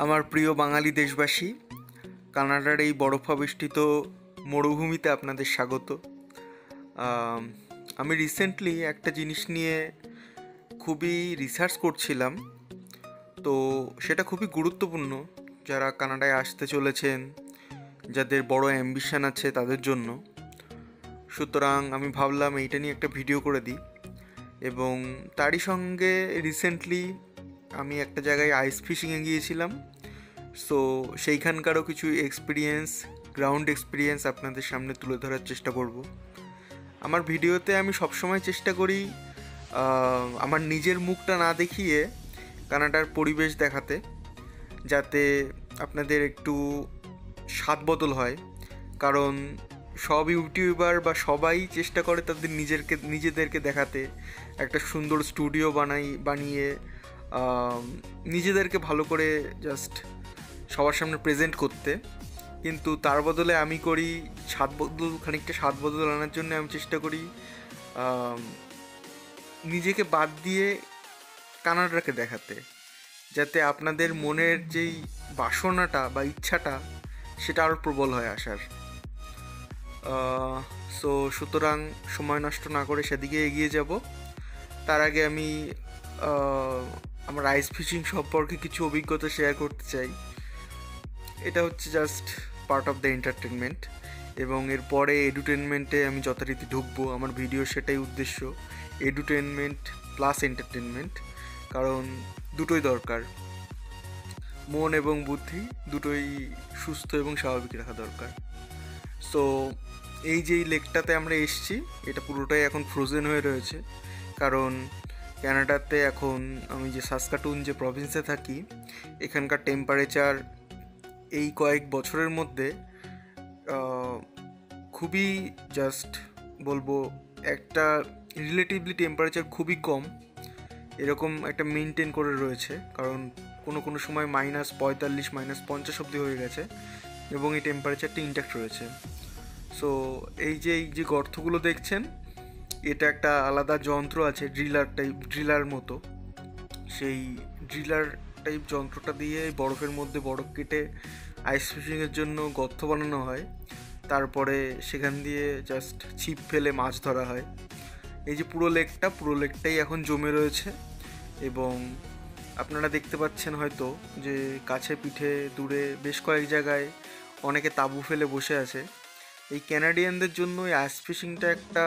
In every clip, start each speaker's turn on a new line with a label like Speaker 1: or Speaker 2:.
Speaker 1: আমার প্রিয় বাঙালি দেশবাসী, কানাডার এই বরফাবৃষ্টিত মরুভূমিতে আপনাদের স্বাগত। আমি রিসেন্টলি একটা জিনিস নিয়ে খুবই রিসার্চ করছিলাম, তো সেটা খুবই গুরুত্বপূর্ণ যারা কানাডায় আসতে চলেছেন, যাদের বড় অ্যাম্বিশন আছে তাদের জন্য। সুতরাং আমি ভাবলাম এইটা নিয়ে একটা ভিডিও করে দিই। এবং তারই সঙ্গে রিসেন্টলি আমি একটা জায়গায় আইস ফিশিংয়ে গিয়েছিলাম, সো সেইখানকারও কিছু গ্রাউন্ড এক্সপিরিয়েন্স আপনাদের সামনে তুলে ধরার চেষ্টা করব। আমার ভিডিওতে আমি সবসময় চেষ্টা করি আমার নিজের মুখটা না দেখিয়ে কানাডার পরিবেশ দেখাতে, যাতে আপনাদের একটু স্বাদ বদল হয়। কারণ সব ইউটিউবার বা সবাই চেষ্টা করে তাদের নিজেদেরকে দেখাতে, একটা সুন্দর স্টুডিও বানিয়ে নিজেদেরকে ভালো করে জাস্ট সবার সামনে প্রেজেন্ট করতে। কিন্তু তার বদলে আমি করি খানিকটা স্বাদ বদল আনার জন্য আমি চেষ্টা করি নিজেকে বাদ দিয়ে কানাডাকে দেখাতে, যাতে আপনাদের মনের যেই বাসনাটা বা ইচ্ছাটা সেটা আরও প্রবল হয় আসার। সুতরাং সময় নষ্ট না করে সেদিকে এগিয়ে যাব। তার আগে আমি আমার আইস ফিশিং সম্পর্কে কিছু অভিজ্ঞতা শেয়ার করতে চাই। এটা হচ্ছে just part of the entertainment, এবং এরপরে এডুটেনমেন্টে আমি যথারীতি ঢুকবো। আমার ভিডিও সেটাই উদ্দেশ্য, এডুটেনমেন্ট প্লাস এন্টারটেনমেন্ট, কারণ দুটোই দরকার। মন এবং বুদ্ধি দুটোই সুস্থ এবং স্বাভাবিক রাখা দরকার। সো এই যে লেকটাতে আমরা এসেছি, এটা পুরোটাই এখন ফ্রোজেন হয়ে রয়েছে, কারণ ক্যানাডাতে এখন আমি যে সাসকাটুন যে প্রভিন্সে থাকি, এখানকার টেম্পারেচার এই কয়েক বছরের মধ্যে খুবই জাস্ট বলবো একটা রিলেটিভলি টেম্পারেচার খুবই কম এরকম একটা মেনটেন করে রয়েছে। কারণ কোনো সময় -45 -50 অবধি হয়ে গেছে, এবং এই টেম্পারেচারটা ইনট্যাক্ট রয়েছে। সো এই যে গর্তগুলো দেখছেন, এটা একটা আলাদা যন্ত্র আছে, ড্রিলার মতো। সেই ড্রিলার টাইপ যন্ত্রটা দিয়ে বরফের মধ্যে বরফ কেটে আইস ফিশিংয়ের জন্য গর্ত বানানো হয়। তারপরে সেখান দিয়ে জাস্ট ছিপ ফেলে মাছ ধরা হয়। এই যে পুরো লেকটাই এখন জমে রয়েছে, এবং আপনারা দেখতে পাচ্ছেন হয়তো যে কাছে পিঠে দূরে বেশ কয়েক জায়গায় অনেকে তাঁবু ফেলে বসে আছে। এই ক্যানাডিয়ানদের জন্য এই আইস ফিশিংটা একটা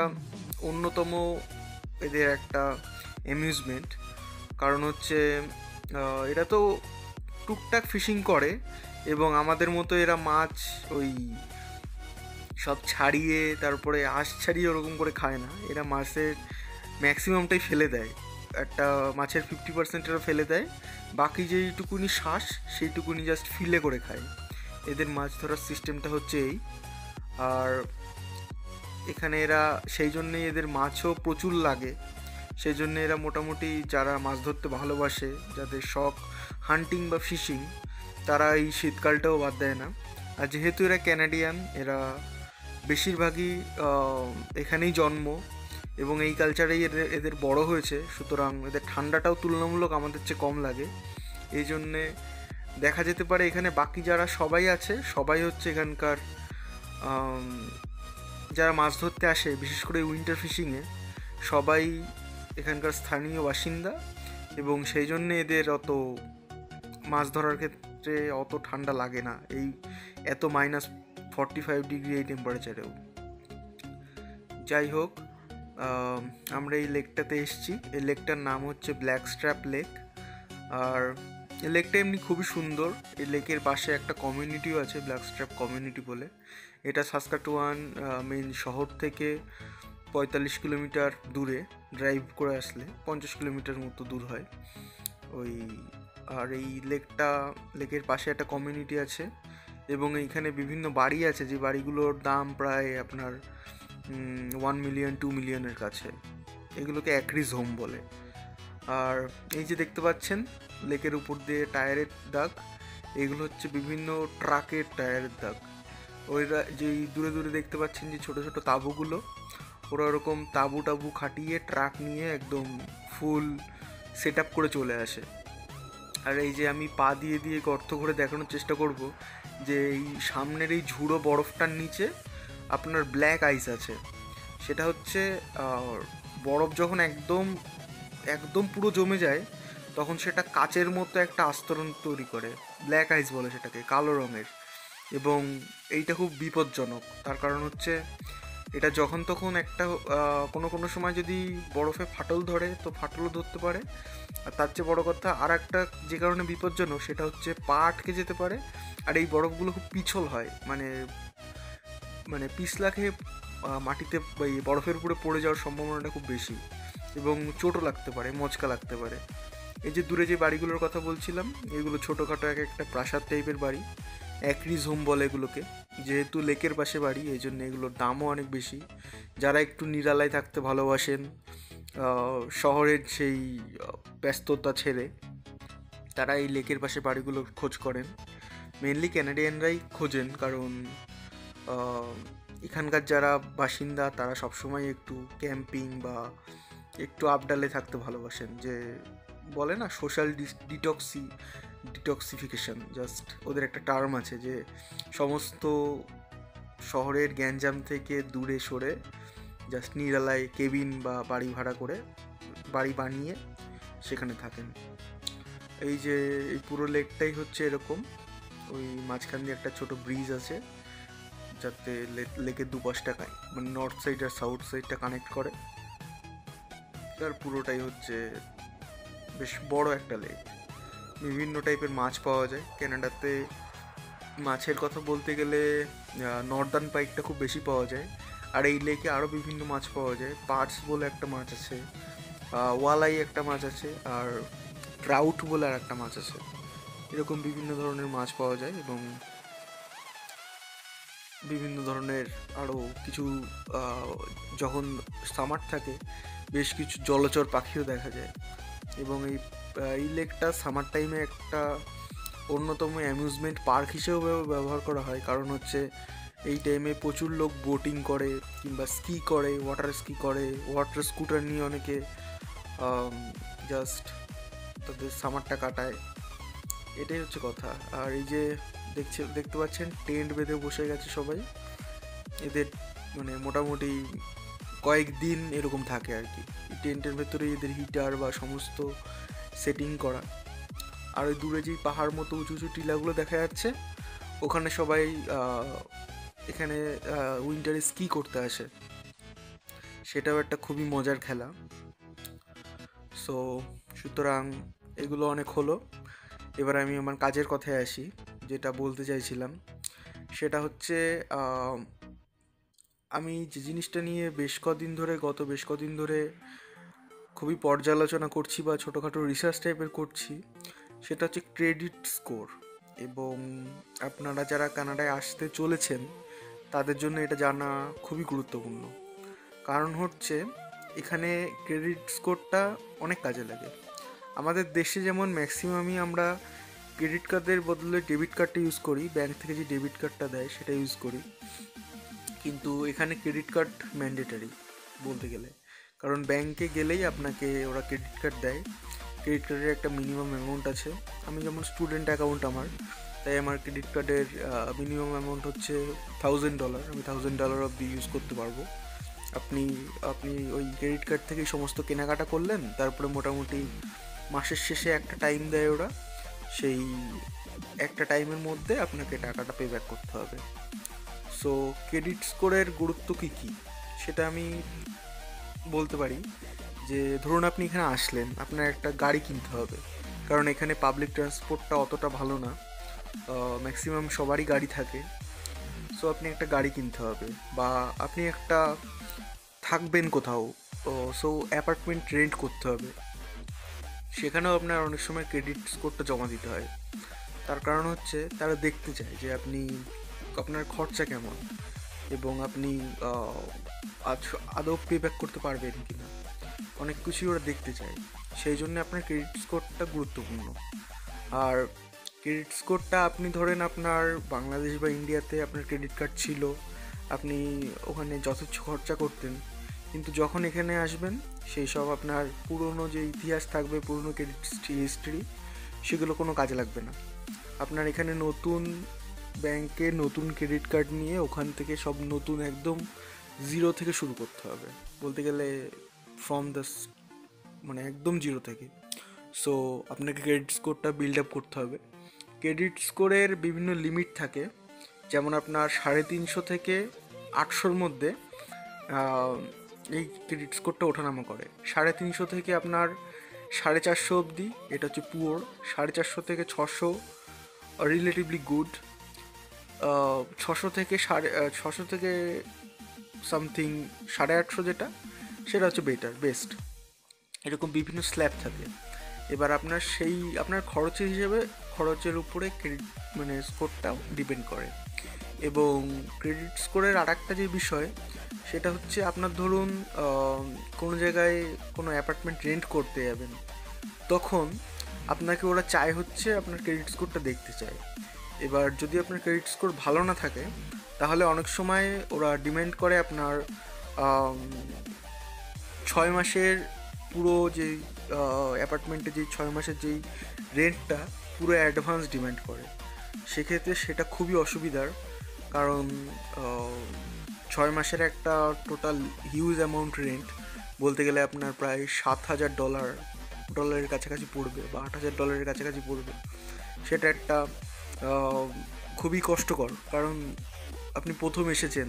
Speaker 1: অন্যতম এদের একটা অ্যামিউজমেন্ট। কারণ হচ্ছে এরা তো টুকটাক ফিশিং করে, এবং আমাদের মতো এরা মাছ ওই সব ছাড়িয়ে তারপরে আঁশ ছাড়িয়ে ওরকম করে খায় না। এরা মাছের ম্যাক্সিমামটাই ফেলে দেয়, একটা মাছের 50% এরা ফেলে দেয়, বাকি যেইটুকুনি শ্বাস সেইটুকুনি জাস্ট ফিলে করে খায়। এদের মাছ ধরার সিস্টেমটা হচ্ছে এই। আর এখানে এরা সেই জন্যেই এদের মাছও প্রচুর লাগে, সেই জন্য এরা মোটামুটি যারা মাছ ধরতে ভালোবাসে, যাদের শখ হান্টিং বা ফিশিং, তারা এই শীতকালটাও বাদ দেয় না। আর যেহেতু এরা ক্যানাডিয়ান, এরা বেশিরভাগই এখানেই জন্ম এবং এই কালচারেই এদের বড় হয়েছে, সুতরাং এদের ঠান্ডাটাও তুলনামূলক আমাদের চেয়ে কম লাগে। এই জন্যে দেখা যেতে পারে এখানে বাকি যারা সবাই আছে, সবাই হচ্ছে এখানকার যারা মাছ ধরতে আসে, বিশেষ করে উইন্টার ফিশিংয়ে, সবাই এখানকার স্থানীয় বাসিন্দা, এবং সেই জন্যে এদের অত মাছ ধরার ক্ষেত্রে অত ঠান্ডা লাগে না, এই এত -45 এই টেম্পারেচারেও। যাই হোক, আমরা এই লেকটাতে এসেছি। এই লেকটার নাম হচ্ছে ব্ল্যাক স্ট্র্যাপ লেক। আর এই লেকটা এমনি খুবই সুন্দর। এই লেকের পাশে একটা কমিউনিটিও আছে, ব্ল্যাক স্ট্র্যাপ কমিউনিটি বলে। এটা সাসকাটুয়ান মেন শহর থেকে 45 কিলোমিটার দূরে, ড্রাইভ করে আসলে 50 কিলোমিটার মতো দূর হয় ওই। আর এই লেকের পাশে একটা কমিউনিটি আছে, এবং এইখানে বিভিন্ন বাড়ি আছে, যে বাড়িগুলোর দাম প্রায় আপনার 1 মিলিয়ন 2 মিলিয়নের কাছে। এগুলোকে অ্যাক্রিজ হোম বলে। আর এই যে দেখতে পাচ্ছেন লেকের উপর দিয়ে টায়ারের দাগ, এগুলো হচ্ছে বিভিন্ন ট্রাকের টায়ারের দাগ। ওইরা যেই দূরে দূরে দেখতে পাচ্ছেন যে ছোটো ছোটো তাঁবুগুলো, ওরা ওরকম তাঁবু খাটিয়ে ট্রাক নিয়ে একদম ফুল সেট আপ করে চলে আসে। আর এই যে আমি পা দিয়ে দিয়ে গর্ত করে দেখানোর চেষ্টা করব যে এই সামনের এই ঝুড়ো বরফটার নিচে আপনার ব্ল্যাক আইস আছে। সেটা হচ্ছে বরফ যখন একদম একদম পুরো জমে যায় তখন সেটা কাচের মতো একটা আস্তরণ তৈরি করে, ব্ল্যাক আইস বলে সেটাকে, কালো রঙের। এবং এইটা খুব বিপজ্জনক, তার কারণ হচ্ছে এটা যখন তখন একটা কোনো কোনো সময় যদি বরফে ফাটল ধরে তো ফাটলও ধরতে পারে। আর তার চেয়ে বড়ো কথা আর একটা যে কারণে বিপজ্জনক সেটা হচ্ছে পা আটকে যেতে পারে। আর এই বরফগুলো খুব পিছল হয়, মানে মানে পিছলা খেয়ে মাটিতে এই বরফের উপরে পড়ে যাওয়ার সম্ভাবনাটা খুব বেশি, এবং চোটও লাগতে পারে, মচকা লাগতে পারে। এই যে দূরে যে বাড়িগুলোর কথা বলছিলাম, এগুলো ছোটোখাটো এক একটা প্রাসাদ টাইপের বাড়ি, অ্যাক্রিজ হোম বলে এগুলোকে। যেহেতু লেকের পাশে বাড়ি এই জন্য এগুলোর দামও অনেক বেশি। যারা একটু নিরালায় থাকতে ভালোবাসেন, শহরের সেই ব্যস্ততা ছেড়ে, তারা এই লেকের পাশে বাড়িগুলো খোঁজ করেন। মেনলি ক্যানাডিয়ানরাই খোঁজেন, কারণ এখানকার যারা বাসিন্দা তারা সবসময় একটু ক্যাম্পিং বা একটু আপডালে থাকতে ভালোবাসেন। যে বলে না সোশ্যাল ডিটক্সিফিকেশন, জাস্ট ওদের একটা টার্ম আছে যে সমস্ত শহরের গ্যাঞ্জাম থেকে দূরে সরে জাস্ট নিরালায় কেবিন বা বাড়ি ভাড়া করে বাড়ি বানিয়ে সেখানে থাকেন। এই যে এই পুরো লেকটাই হচ্ছে এরকম, ওই মাঝখান দিয়ে একটা ছোট ব্রিজ আছে যাতে লেকের দুপাশটাকায় মানে নর্থ সাইড আর সাউথ সাইডটা কানেক্ট করে। তার পুরোটাই হচ্ছে বেশ বড় একটা লেক। বিভিন্ন টাইপের মাছ পাওয়া যায় ক্যানাডাতে। মাছের কথা বলতে গেলে নর্দার্ন পাইকটা খুব বেশি পাওয়া যায়, আর এই লেকে আরও বিভিন্ন মাছ পাওয়া যায়। পার্টস বলে একটা মাছ আছে, ওয়ালাই একটা মাছ আছে, আর ট্রাউট বলে আর একটা মাছ আছে। এরকম বিভিন্ন ধরনের মাছ পাওয়া যায়, এবং বিভিন্ন ধরনের আরও কিছু যখন সামার থাকে বেশ কিছু জলচর পাখিও দেখা যায়। এবং এই লেকটা সামার টাইমে একটা অন্যতম অ্যামিউজমেন্ট পার্ক হিসেবেও ব্যবহার করা হয়, কারণ হচ্ছে এই টাইমে প্রচুর লোক বোটিং করে কিংবা স্কি করে, ওয়াটার স্কি করে, ওয়াটার স্কুটার নিয়ে অনেকে জাস্ট তাদের সামারটা কাটায়। এটাই হচ্ছে কথা। আর এই যে দেখতে পাচ্ছেন টেন্ট বেঁধে বসে গেছে সবাই। এদের মানে মোটামুটি কয়েকদিন এরকম থাকে আর কি। টেন্টের ভেতরে এদের হিটার বা সমস্ত সেটিং করা। আর ওই দূরে যেই পাহাড় মতো উঁচু উঁচু টিলাগুলো দেখা যাচ্ছে, ওখানে সবাই এখানে উইন্টারে স্কি করতে আসে। সেটাও একটা খুবই মজার খেলা। সুতরাং এগুলো অনেক হলো। এবার আমি আমার কাজের কথায় আসি। যেটা বলতে চাইছিলাম সেটা হচ্ছে আমি যে জিনিসটা নিয়ে গত বেশ কদিন ধরে খুবই পর্যালোচনা করছি বা ছোটোখাটো রিসার্চ টাইপের করছি, সেটা হচ্ছে ক্রেডিট স্কোর। এবং আপনারা যারা কানাডায় আসতে চলেছেন তাদের জন্য এটা জানা খুবই গুরুত্বপূর্ণ। কারণ হচ্ছে এখানে ক্রেডিট স্কোরটা অনেক কাজে লাগে। আমাদের দেশে যেমন ম্যাক্সিমামই আমরা ক্রেডিট কার্ডের বদলে ডেবিট কার্ডটা ইউজ করি, ব্যাংক থেকে যে ডেবিট কার্ডটা দেয় সেটা ইউজ করি। কিন্তু এখানে ক্রেডিট কার্ড ম্যান্ডেটারি বলতে গেলে, কারণ ব্যাংকে গেলেই আপনাকে ওরা ক্রেডিট কার্ড দেয়। ক্রেডিট কার্ডের একটা মিনিমাম অ্যামাউন্ট আছে। আমি যেমন স্টুডেন্ট অ্যাকাউন্ট আমার, তাই আমার ক্রেডিট কার্ডের মিনিমাম অ্যামাউন্ট হচ্ছে $1000। আমি $1000 অবধি ইউজ করতে পারবো। আপনি ওই ক্রেডিট কার্ড থেকেই সমস্ত কেনাকাটা করলেন, তারপরে মোটামুটি মাসের শেষে একটা টাইম দেয় ওরা, সেই একটা টাইমের মধ্যে আপনাকে টাকাটা পে ব্যাক করতে হবে। সো ক্রেডিট স্কোরের গুরুত্ব কী কী সেটা আমি বলতে পারি। যে ধরুন আপনি এখানে আসলেন, আপনার একটা গাড়ি কিনতে হবে, কারণ এখানে পাবলিক ট্রান্সপোর্টটা অতটা ভালো না, ম্যাক্সিমাম সবারই গাড়ি থাকে। সো আপনি একটা গাড়ি কিনতে হবে, বা আপনি একটা থাকবেন কোথাও, সো অ্যাপার্টমেন্ট রেন্ট করতে হবে, সেখানেও আপনার অনেক সময় ক্রেডিট স্কোরটা জমা দিতে হয়। তার কারণ হচ্ছে তারা দেখতে চায় যে আপনার খরচা কেমন এবং আপনি আদৌ পে ব্যাক করতে পারবেন কি না, অনেক কিছুই ওরা দেখতে চায়। সেই জন্য আপনার ক্রেডিট স্কোরটা গুরুত্বপূর্ণ। আর ক্রেডিট স্কোরটা আপনি ধরেন আপনার বাংলাদেশ বা ইন্ডিয়াতে আপনার ক্রেডিট কার্ড ছিল, আপনি ওখানে যথেচ্ছ খরচা করতেন, কিন্তু যখন এখানে আসবেন সেই সব আপনার পুরনো যে ইতিহাস থাকবে, পুরনো ক্রেডিট হিস্ট্রি, সেগুলো কোনো কাজে লাগবে না। আপনার এখানে নতুন ব্যাংকে নতুন ক্রেডিট কার্ড নিয়ে ওখান থেকে সব নতুন একদম জিরো থেকে শুরু করতে হবে, বলতে গেলে ফ্রম দ্য মানে একদম জিরো থেকে। সো আপনাকে ক্রেডিট স্কোরটা বিল্ড আপ করতে হবে। ক্রেডিট স্কোরের বিভিন্ন লিমিট থাকে, যেমন আপনার 350 থেকে 800-র মধ্যে এই ক্রেডিট স্কোরটা ওঠানামা করে। 350 থেকে আপনার 450 অবধি এটা হচ্ছে পুয়ার, 450 থেকে 600 রিলেটিভলি গুড, 600 থেকে 600 থেকে সামথিং 850 যেটা, সেটা হচ্ছে বেস্ট। এরকম বিভিন্ন স্ল্যাব থাকে। এবার আপনার আপনার খরচের হিসেবে খরচের উপরে ক্রেডিট মানে স্কোরটা ডিপেন্ড করে। এবং ক্রেডিট স্কোরের আর একটা যে বিষয়, সেটা হচ্ছে আপনার ধরুন কোনো জায়গায় কোনো অ্যাপার্টমেন্ট রেন্ট করতে যাবেন, তখন আপনাকে ওরা চায় হচ্ছে আপনার ক্রেডিট স্কোরটা দেখতে চায়। এবার যদি আপনার ক্রেডিট স্কোর ভালো না থাকে, তাহলে অনেক সময় ওরা ডিমান্ড করে আপনার 6 মাসের পুরো যেই অ্যাপার্টমেন্টে যেই 6 মাসের যেই রেন্টটা পুরো অ্যাডভান্স ডিমান্ড করে। সেক্ষেত্রে সেটা খুবই অসুবিধার, কারণ 6 মাসের একটা টোটাল হিউজ অ্যামাউন্ট রেন্ট, বলতে গেলে আপনার প্রায় $7,000 কাছাকাছি পড়বে বা $8,000 কাছাকাছি পড়বে। সেটা একটা খুবই কষ্টকর, কারণ আপনি প্রথম এসেছেন,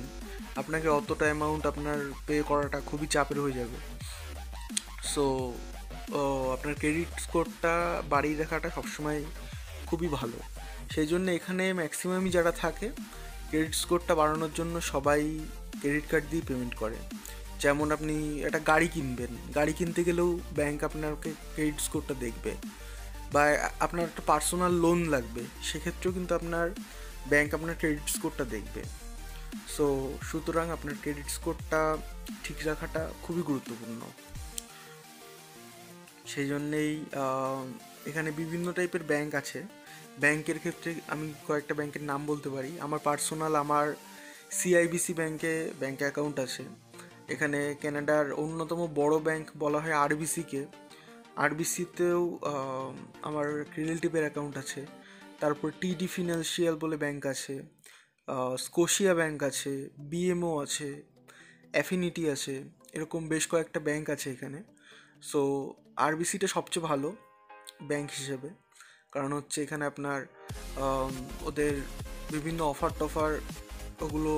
Speaker 1: আপনাকে অতটা অ্যামাউন্ট আপনার পে করাটা খুবই চাপের হয়ে যাবে। সো আপনার ক্রেডিট স্কোরটা বাড়িয়ে রাখাটা সবসময় খুবই ভালো। সেই জন্য এখানে ম্যাক্সিমামই যারা থাকে ক্রেডিট স্কোরটা বাড়ানোর জন্য সবাই ক্রেডিট কার্ড দিয়ে পেমেন্ট করে। যেমন আপনি একটা গাড়ি কিনবেন, গাড়ি কিনতে গেলেও ব্যাংক আপনাকে ক্রেডিট স্কোরটা দেখবে, বা আপনার একটা পার্সোনাল লোন লাগবে, সেক্ষেত্রেও কিন্তু আপনার ব্যাংক আপনার ক্রেডিট স্কোরটা দেখবে। সো সুতরাং আপনার ক্রেডিট স্কোরটা ঠিক রাখাটা খুবই গুরুত্বপূর্ণ। সেই জন্যেই এখানে বিভিন্ন টাইপের ব্যাংক আছে। ব্যাংকের ক্ষেত্রে আমি কয়েকটা ব্যাংকের নাম বলতে পারি। আমার সিআইবিসি ব্যাংকে অ্যাকাউন্ট আছে। এখানে কানাডার অন্যতম বড় ব্যাংক বলা হয় আরবিসিকে। আরবিসিতেও আমার রিলেটিভের অ্যাকাউন্ট আছে। তারপর টিডি ফিনান্সিয়াল বলে ব্যাংক আছে, স্কোশিয়া ব্যাংক আছে, বিএমও আছে, অ্যাফিনিটি আছে, এরকম বেশ কয়েকটা ব্যাংক আছে এখানে। সো আরবিসিটা সবচেয়ে ভালো ব্যাংক হিসেবে, কারণ হচ্ছে এখানে আপনার ওদের বিভিন্ন অফার ওগুলো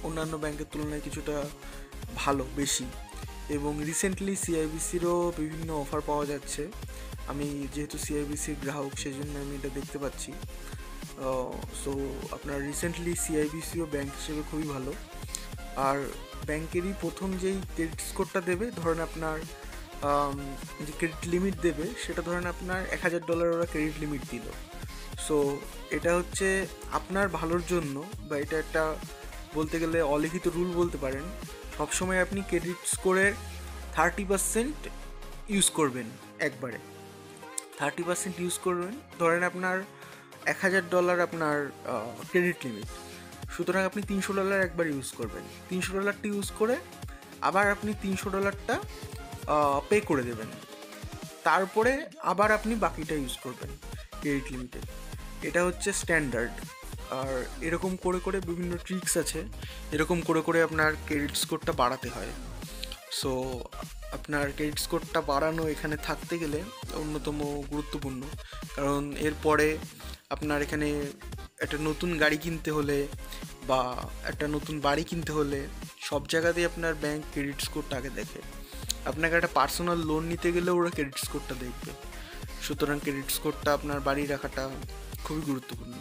Speaker 1: অন্যান্য ব্যাংকের তুলনায় কিছুটা ভালো বেশি। এবং রিসেন্টলি সিআইবিসিরও বিভিন্ন অফার পাওয়া যাচ্ছে। আমি যেহেতু সিআইবিসির গ্রাহক, সেই জন্য আমি এটা দেখতে পাচ্ছি। সো আপনার রিসেন্টলি সিআইবিসিও ব্যাংক হিসেবে খুবই ভালো। আর ব্যাংকেরই প্রথম যেই ক্রেডিট স্কোরটা দেবে, ধরেন আপনার যে ক্রেডিট লিমিট দেবে, সেটা ধরেন আপনার $1,000 ওরা ক্রেডিট লিমিট দিল। সো এটা হচ্ছে আপনার ভালোর জন্য, বা এটা একটা বলতে গেলে অলিখিত রুল বলতে পারেন। সবসময় আপনি ক্রেডিট স্কোরের 30% ইউজ করবেন, একবারে 30% ইউজ করবেন। ধরেন আপনার $1,000 আপনার ক্রেডিট লিমিট, সুতরাং আপনি $300 একবার ইউজ করবেন। $300টা ইউজ করে আবার আপনি $300টা পে করে দেবেন, তারপরে আবার আপনি বাকিটা ইউজ করবেন ক্রেডিট লিমিটে। এটা হচ্ছে স্ট্যান্ডার্ড। আর এরকম করে করে বিভিন্ন ট্রিক্স আছে, এরকম করে করে আপনার ক্রেডিট স্কোরটা বাড়াতে হয়। সো আপনার ক্রেডিট স্কোরটা বাড়ানো এখানে থাকতে গেলে অন্যতম গুরুত্বপূর্ণ, কারণ এরপরে আপনার এখানে একটা নতুন গাড়ি কিনতে হলে বা একটা নতুন বাড়ি কিনতে হলে সব জায়গাতেই আপনার ব্যাংক ক্রেডিট স্কোরটা আগে দেখে। আপনাকে একটা পার্সোনাল লোন নিতে গেলেও ওরা ক্রেডিট স্কোরটা দেখবে। সুতরাং ক্রেডিট স্কোরটা আপনার বাড়িয়ে রাখাটা খুবই গুরুত্বপূর্ণ।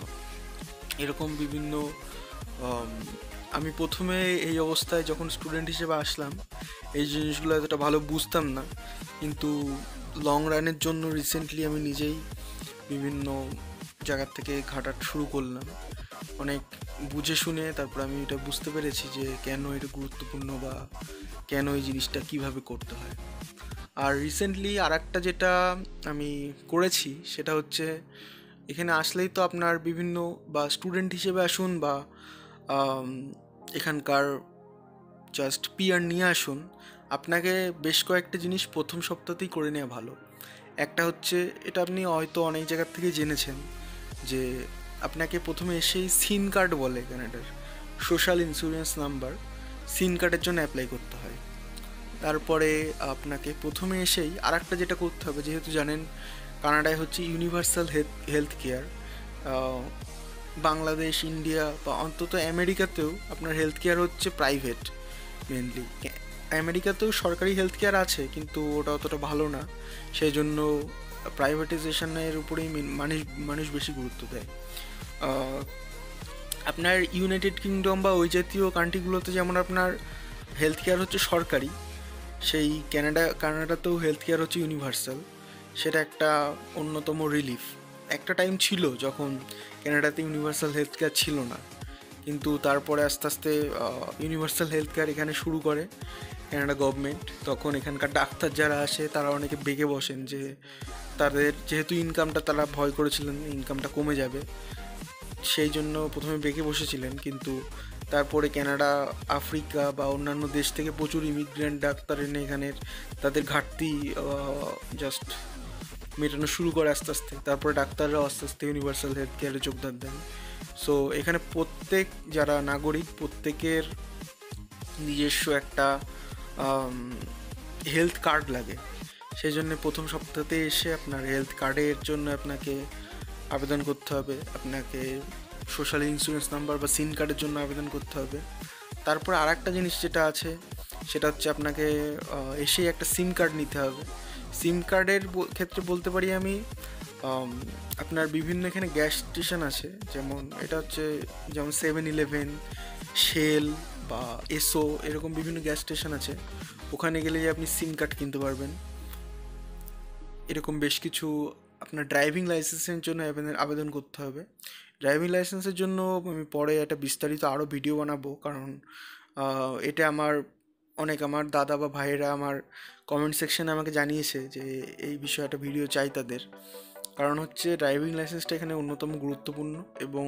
Speaker 1: এরকম বিভিন্ন আমি প্রথমে এই অবস্থায় যখন স্টুডেন্ট হিসেবে আসলাম, এই জিনিসগুলো এতটা ভালো বুঝতাম না, কিন্তু লং রানের জন্য রিসেন্টলি আমি নিজেই বিভিন্ন জায়গার থেকে ঘাটা শুরু করলাম, অনেক বুঝে শুনে। তারপর আমি এটা বুঝতে পেরেছি যে কেন এটা গুরুত্বপূর্ণ বা কেন এই জিনিসটা কীভাবে করতে হয়। আর রিসেন্টলি আর একটা যেটা আমি করেছি, সেটা হচ্ছে এখানে আসলেই তো আপনার বিভিন্ন বা স্টুডেন্ট হিসেবে আসুন বা এখানকার জাস্ট পিআর নিয়ে আসুন, আপনাকে বেশ কয়েকটা জিনিস প্রথম সপ্তাহতেই করে নেওয়া ভালো। একটা হচ্ছে, এটা আপনি হয়তো অনেক জায়গার থেকে জেনেছেন, যে আপনাকে প্রথমে এসেই সিন কার্ড বলে কানাডার, সোশ্যাল ইন্স্যুরেন্স নাম্বার, সিন কার্ডের জন্য অ্যাপ্লাই করতে হয়। তারপরে আপনাকে প্রথমে এসেই আর একটা যেটা করতে হবে, যেহেতু জানেন কানাডায় হচ্ছে universal health care, Bangladesh, India বা অন্তত আমেরিকাতেও আপনার হেলথ কেয়ার হচ্ছে প্রাইভেট মেনলি। আমেরিকাতেও সরকারি হেলথ কেয়ার আছে, কিন্তু ওটা অতটা ভালো না, সেই জন্য প্রাইভেটাইজেশনের উপরেই মানুষ বেশি গুরুত্ব দেয়। আপনার ইউনাইটেড কিংডম বা ওই জাতীয় কান্ট্রিগুলোতে যেমন আপনার হেলথ কেয়ার হচ্ছে সরকারি, সেই কানাডাতেও হেলথ কেয়ার হচ্ছে ইউনিভার্সাল। সেটা একটা অন্যতম রিলিফ। একটা টাইম ছিল যখন কানাডাতে ইউনিভার্সাল হেলথ কেয়ার ছিল না, কিন্তু তারপরে আস্তে আস্তে ইউনিভার্সাল হেলথ কেয়ার এখানে শুরু করে কানাডা গভর্নমেন্ট। তখন এখানকার ডাক্তার যারা আসে তারা অনেকে বেগে বসেন, যে তাদের যেহেতু ইনকামটা, তারা ভয় করেছিলেন ইনকামটা কমে যাবে, সেই জন্য প্রথমে বেঁকে বসেছিলেন। কিন্তু তারপরে কানাডা, আফ্রিকা বা অন্যান্য দেশ থেকে প্রচুর ইমিগ্রেন্ট ডাক্তার এনে এখানের তাদের ঘাটতি জাস্ট মেটানো শুরু করে আস্তে আস্তে। তারপরে ডাক্তাররাও আস্তে আস্তে ইউনিভার্সাল হেলথ কেয়ারে যোগদান দেন। সো এখানে প্রত্যেক যারা নাগরিক, প্রত্যেকের নিজস্ব একটা হেলথ কার্ড লাগে। সেই জন্য প্রথম সপ্তাহতে এসে আপনার হেলথ কার্ডের জন্য আপনাকে আবেদন করতে হবে, আপনাকে সোশ্যাল ইন্স্যুরেন্স নাম্বার বা সিন কার্ডের জন্য আবেদন করতে হবে। তারপর আর একটা জিনিস যেটা আছে, সেটা হচ্ছে আপনাকে এসেই একটা সিম কার্ড নিতে হবে। সিম কার্ডের ক্ষেত্রে বলতে পারি আমি, আপনার বিভিন্ন এখানে গ্যাস স্টেশন আছে, যেমন এটা হচ্ছে যেমন 7-11, শেল বা এসো, এরকম বিভিন্ন গ্যাস স্টেশন আছে। ওখানে গেলেই আপনি সিম কার্ড কিনতে পারবেন। এরকম বেশ কিছু, আপনার ড্রাইভিং লাইসেন্সের জন্য আবেদন করতে হবে। ড্রাইভিং লাইসেন্সের জন্য আমি পরে একটা বিস্তারিত আরও ভিডিও বানাবো, কারণ এটা আমার দাদা বা ভাইয়েরা আমার কমেন্ট সেকশনে আমাকে জানিয়েছে যে এই বিষয়ে একটা ভিডিও চাই তাদের। কারণ হচ্ছে ড্রাইভিং লাইসেন্সটা এখানে অন্যতম গুরুত্বপূর্ণ, এবং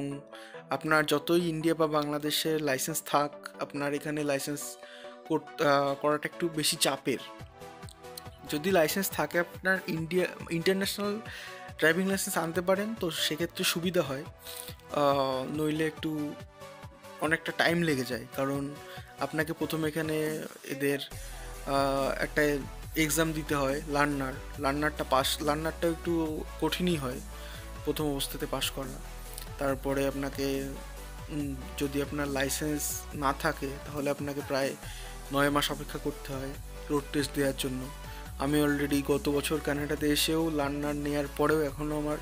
Speaker 1: আপনার যতই ইন্ডিয়া বা বাংলাদেশের লাইসেন্স থাক, আপনার এখানে লাইসেন্স করাটা একটু বেশি চাপের। যদি লাইসেন্স থাকে আপনার ইন্টারন্যাশনাল ড্রাইভিং লাইসেন্স আনতে পারেন, তো সেক্ষেত্রে সুবিধা হয়। নইলে একটু অনেকটা টাইম লেগে যায়, কারণ আপনাকে প্রথমে এখানে এদের একটা এক্সাম দিতে হয়, লার্নারটা একটু কঠিনই হয় প্রথম অবস্থাতে পাস করা। তারপরে আপনাকে যদি আপনার লাইসেন্স না থাকে, তাহলে আপনাকে প্রায় 9 মাস অপেক্ষা করতে হয় রোড টেস্ট দেওয়ার জন্য। আমি অলরেডি গত বছর কানাডাতে এসেও লার্নার নেওয়ার পরেও এখনও আমার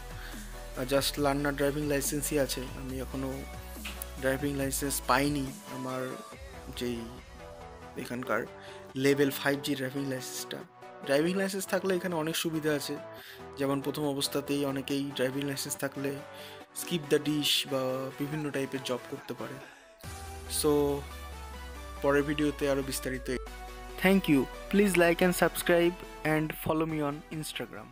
Speaker 1: জাস্ট লার্নার ড্রাইভিং লাইসেন্সই আছে। আমি এখনও ড্রাইভিং লাইসেন্স পাইনি, আমার যেই এখানকার লেভেল 5G ড্রাইভিং লাইসেন্স থাকলে এখানে অনেক সুবিধা আছে। যেমন প্রথম অবস্থাতেই অনেকেই ড্রাইভিং লাইসেন্স থাকলে স্কিপ দ্য ডিশ বা বিভিন্ন টাইপের জব করতে পারে। সো পরের ভিডিওতে আরও বিস্তারিত। Thank you. Please like and subscribe and follow me on Instagram.